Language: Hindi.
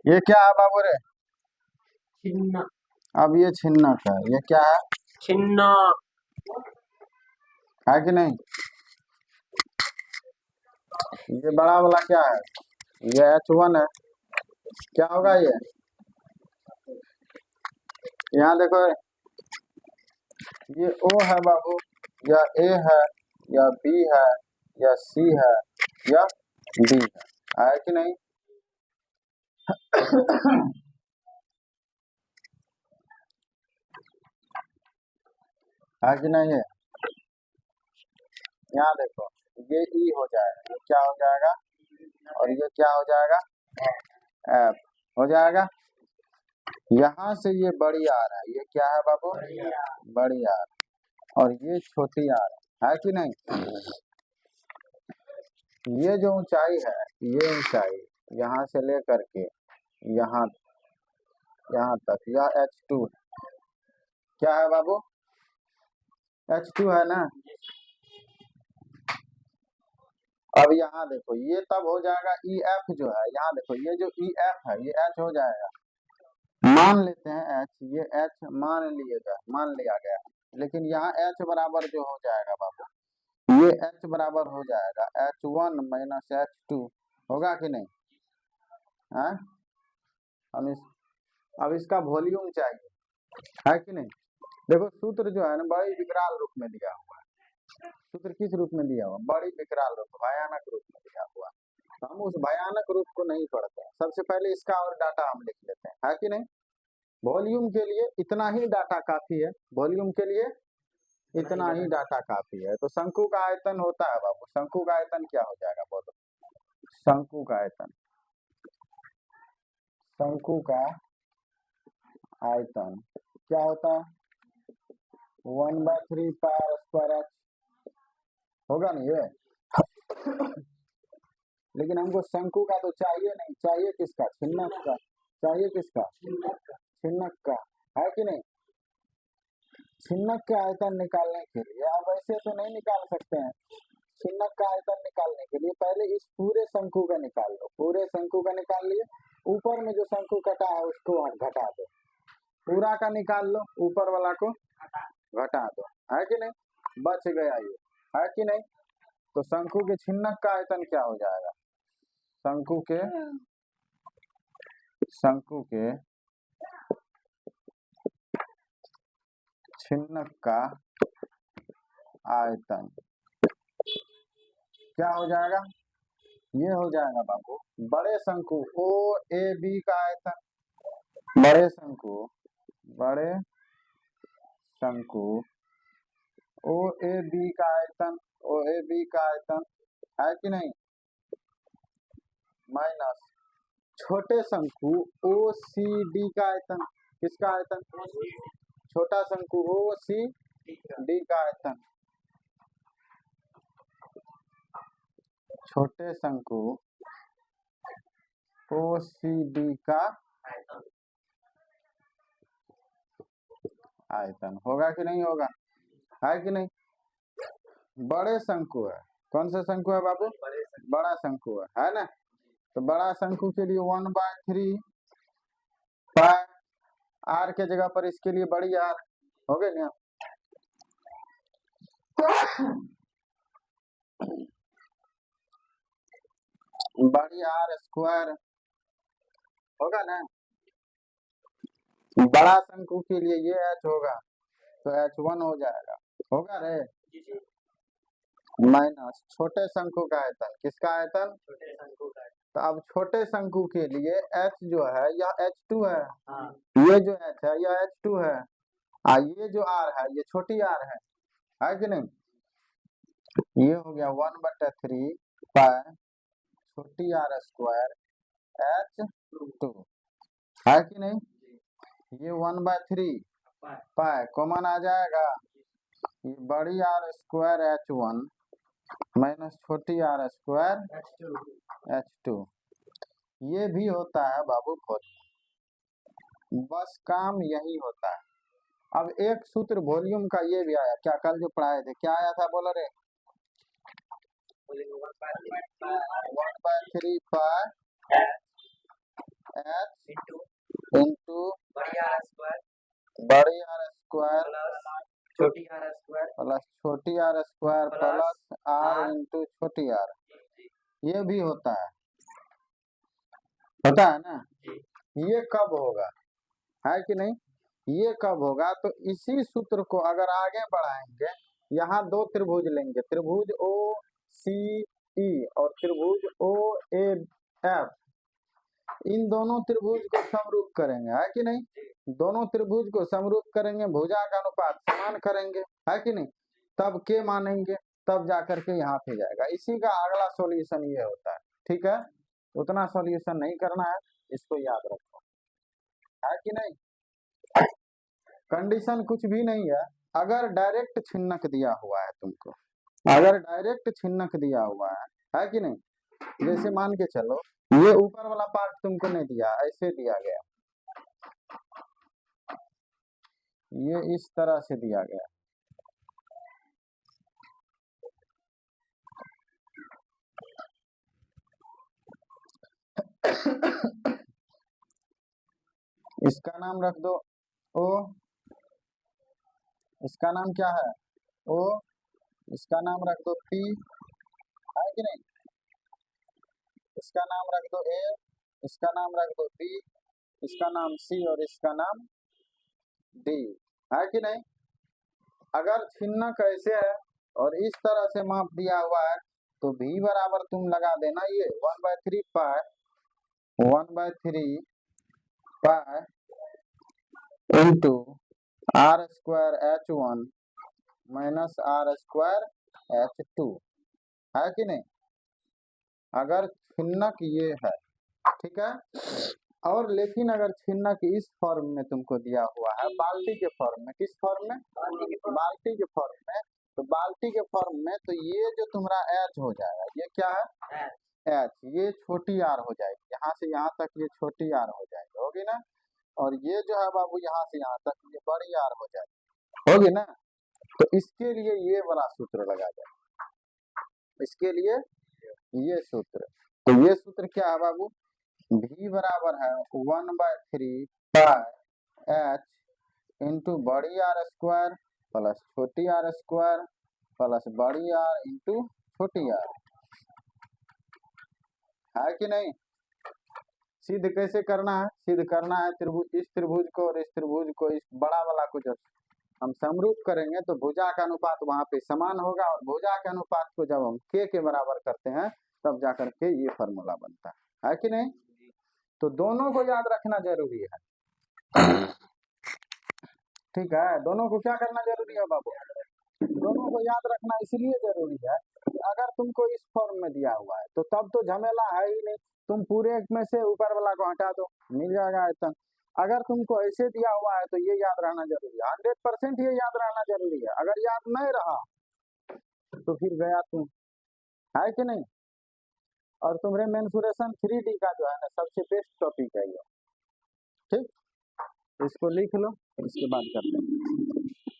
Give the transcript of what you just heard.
ये क्या है बाबू रे? छिन्ना। अब ये छिन्ना का ये क्या है? छिन्ना है कि नहीं? ये बड़ा वाला क्या है? ये H1 है। क्या होगा ये? यहाँ देखो, ये O है बाबू, या A है, या B है, या C है, या D है कि नहीं? है कि नहीं है? यहाँ देखो, ये E हो जाएगा, ये क्या हो जाएगा, और ये क्या हो जाएगा, F हो जाएगा। यहाँ से ये बड़ी आर है, ये क्या है बाबू? बड़ी आर, और ये छोटी आर है कि नहीं? ये जो ऊंचाई है, ये ऊंचाई यहाँ से लेकर के यहाँ तक, यह H2 है। क्या है बाबू? H2 है ना। अब यहाँ देखो, ये तब हो जाएगा EF जो है, यहाँ देखो ये जो EF है ये H हो जाएगा। मान लेते हैं H, ये H मान लिया गया, लेकिन यहाँ H बराबर जो हो जाएगा बाबू, ये H बराबर हो जाएगा H1 माइनस H2, होगा कि नहीं? है? अब इसका वॉल्यूम चाहिए, है कि नहीं? देखो सूत्र जो है ना, बड़ी विकराल रूप में दिया हुआ है। सूत्र किस रूप में दिया हुआ? बड़ी विकराल रूप, भयानक रूप में दिया हुआ। हम उस भयानक रूप को नहीं पढ़ते हैं। सबसे पहले इसका और डाटा हम लिख लेते हैं, है कि नहीं? वॉल्यूम के लिए इतना ही डाटा काफी है, वॉल्यूम के लिए इतना ही डाटा काफी है। तो शंकु का आयतन होता है बाबू, शंकु का आयतन क्या हो जाएगा बोलो? शंकु का आयतन, शंकु का आयतन क्या होता है? 1/3 पाई स्क्वायर एच होगा नहीं ये? लेकिन हमको शंकु का तो चाहिए नहीं, चाहिए किसका? छिन्नक का। चाहिए किसका? छिन्नक का, है कि नहीं? छिन्नक का आयतन निकालने के लिए आप ऐसे तो नहीं निकाल सकते हैं। छिन्नक का आयतन निकालने के लिए पहले इस पूरे शंकु का निकाल लो। पूरे शंकु का निकाल लिए, ऊपर में जो शंकु कटा है उसको घटा दो, पूरा का निकाल लो, ऊपर वाला को घटा दो, है कि नहीं? बच गया ये, है कि नहीं? तो शंकु के छिन्नक का आयतन क्या हो जाएगा? शंकु के छिन्नक का आयतन क्या हो जाएगा? ये हो जाएगा बाबू बड़े शंकु OAB का आयतन, बड़े शंकु OAB का आयतन, OAB का आयतन, है कि नहीं? माइनस छोटे शंकु OCD का आयतन। किसका आयतन? छोटा शंकु OCD का आयतन, छोटे शंकु OCD का आयतन होगा कि नहीं होगा? है कि नहीं? बड़े शंकु है, कौन सा शंकु है बाबू? बड़ा शंकु है ना? तो बड़ा शंकु के लिए 1/3 पाई आर के जगह पर इसके लिए बड़ी आर हो गई ना। बड़ी आर स्क्वायर होगा ना। बड़ा शंकु के लिए ये H होगा, तो H1 हो जाएगा, होगा रे? माइनस छोटे शंकु का आयतन, किसका आयतन? छोटे शंकु का। तो अब छोटे शंकु के लिए H जो है यह H2 है, ये जो H है यह H2 है, ये जो R है ये छोटी R है कि नहीं? ये हो गया 1/3 पाई छोटी R स्क्वायर H2, है कि नहीं? ये 1/3 पाई कॉमन आ जाएगा, ये बड़ी R स्क्वायर H1 माइनस छोटी R स्क्वायर H2, ये भी होता है बाबू वॉल्यूम। बस काम यही होता है। अब एक सूत्र वॉल्यूम का ये भी आया, क्या कल जो पढ़ाए थे, क्या आया था बोलो रे? 1/3 पाई छोटी r square plus r R into छोटी आर, ये भी होता है ना। ये कब होगा, है कि नहीं, ये कब होगा, तो इसी सूत्र को अगर आगे बढ़ाएंगे, यहाँ दो त्रिभुज लेंगे, त्रिभुज ओ सी ई और त्रिभुज ओ ए एफ, इन दोनों त्रिभुज को समरूप करेंगे, है कि नहीं, दोनों त्रिभुज को समरूप करेंगे, भुजा का अनुपात समान करेंगे, है कि नहीं, तब के मानेंगे, तब जाकर के यहाँ पे जाएगा। इसी का अगला सॉल्यूशन ये होता है, ठीक है, उतना सॉल्यूशन नहीं करना है, इसको याद रखो, है कि नहीं। कंडीशन कुछ भी नहीं है, अगर डायरेक्ट छिन्नक दिया हुआ है तुमको, अगर डायरेक्ट छिन्नक दिया हुआ है कि नहीं, जैसे मान के चलो ये ऊपर वाला पार्ट तुमको नहीं दिया, ऐसे दिया गया, ये इस तरह से दिया गया, इसका नाम रख दो ओ, इसका नाम क्या है ओ, इसका नाम रख दो पी, है कि नहीं, इसका नाम रख दो ए, इसका नाम रख दो बी, इसका नाम सी और इसका नाम डी, है कि नहीं। अगर छिन्नक ऐसे है और इस तरह से माप दिया हुआ है तो v बराबर तुम लगा देना ये 1/3 pi 1/3 pi into r square h1 minus r square h2, है कि नहीं। अगर छिन्नक ये है, ठीक है, और लेकिन अगर छिन्नक इस फॉर्म में तुमको दिया हुआ है, बाल्टी के फॉर्म में, किस फॉर्म में, बाल्टी के फॉर्म में, तो बाल्टी के फॉर्म में तो ये जो तुम्हारा एच हो जाएगा, ये क्या है एच, ये छोटी आर हो जाएगी, यहाँ से यहाँ तक ये छोटी आर हो जाएगी, होगी ना, और ये जो है बाबू यहाँ से यहाँ तक ये बड़ी आर हो जाएगी, होगी ना। तो इसके लिए ये वाला सूत्र लगा जाए, इसके लिए ये सूत्र, तो ये सूत्र क्या है बाबू, v बराबर है 1/3 पाई एच इंटू बड़ी आर स्क्वायर प्लस छोटी आर स्क्वायर प्लस बड़ी आर इंटू छोटी आर, है कि नहीं। सिद्ध कैसे करना है, सिद्ध करना है त्रिभुज, इस त्रिभुज को और इस त्रिभुज को, इस बड़ा वाला को जब हम समरूप करेंगे तो भुजा का अनुपात वहां पे समान होगा, और भुजा के अनुपात को जब हम के बराबर करते हैं तब जाकर के ये फॉर्मूला बनता है कि नहीं। तो दोनों को याद रखना जरूरी है, ठीक है, दोनों को क्या करना जरूरी है बाबू, दोनों को याद रखना इसलिए जरूरी है कि अगर तुमको इस फॉर्म में दिया हुआ है तो तब तो झमेला है ही नहीं, तुम पूरे में से ऊपर वाला को हटा दो, मिल जाएगा आयतन। अगर तुमको ऐसे दिया हुआ है तो ये याद रहना जरूरी है, 100% ये याद रहना जरूरी है, अगर याद नहीं रहा तो फिर गया तुम, है कि नहीं। और तुम्हारे मेंसुरेशन 3D का जो है ना सबसे बेस्ट टॉपिक है ये, ठीक, इसको लिख लो, इसके बाद करते हैं।